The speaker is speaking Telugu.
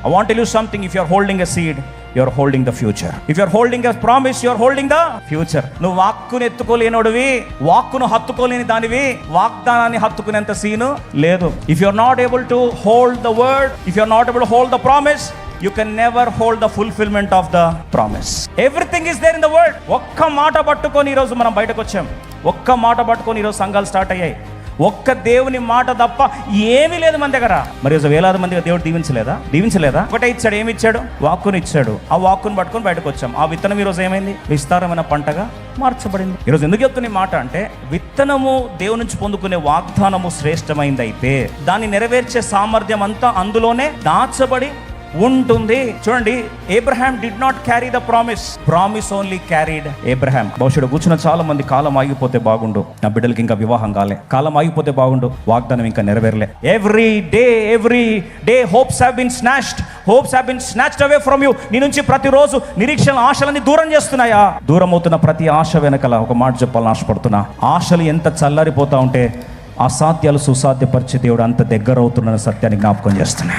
I want to tell you something. If you are holding a seed, you are holding the future. If you are holding a promise, you are holding the future. నువ్వు వాక్కును ఎత్తుకోలేనోడివి, వాక్కును హత్తుకోలేని దానివి, వాగ్దానాన్ని హత్తుకునేంత సీను లేదు. If you are not able to hold the word, if you are not able to hold the promise, you can never hold the fulfillment of the promise. Everything is there in the word. ఒక్క మాట పట్టుకొని ఈరోజు మనం బయటకు వచ్చాం. ఒక్క మాట పట్టుకొని ఈరోజు సంఘాలు స్టార్ట్ అయ్యాయి. ఒక్క దేవుని మాట తప్ప ఏమీ లేదు మన దగ్గర. మరి వేలాది మందిగా దేవుడు దీవించలేదా? ఒకటే ఇచ్చాడు. ఏమి ఇచ్చాడు? వాక్కుని ఇచ్చాడు. ఆ వాక్కుని పట్టుకొని బయటకు వచ్చాం. ఆ విత్తనం ఈరోజు ఏమైంది? విస్తారమైన పంటగా మార్చబడింది. ఈరోజు ఎందుకు చెప్తున్న ఈ మాట అంటే, విత్తనము దేవుని నుంచి పొందుకునే వాగ్దానము శ్రేష్టమైంది అయితే దాన్ని నెరవేర్చే సామర్థ్యం అంతా అందులోనే దాచబడి ఉంటుంది. చూడండి, Abraham did not carry the promise only carried Abraham. భవిష్యత్తు కూర్చున్న చాలా మంది కాలం ఆగిపోతే బాగుండు, నా బిడ్డలకి ఇంకా వివాహం కాలే, కాలం ఆగిపోతే బాగుండు, వాగ్దానం ఇంకా నెరవేరలే. Every day hopes have been snatched away from you. నీ నుంచి ప్రతిరోజు నిరీక్షణ, ఆశలన్నీ దూరం చేస్తున్నాయా? దూరం అవుతున్న ప్రతి ఆశ వెనకల ఒక మాట చెప్పాలని ఆశపడుతున్నా. ఆశలు ఎంత చల్లారిపోతా ఉంటే అసాధ్యాలు సుసాధ్యపరిచే దేవుడు అంత దగ్గర అవుతున్న సత్యాన్ని జ్ఞాపకం చేస్తున్నా.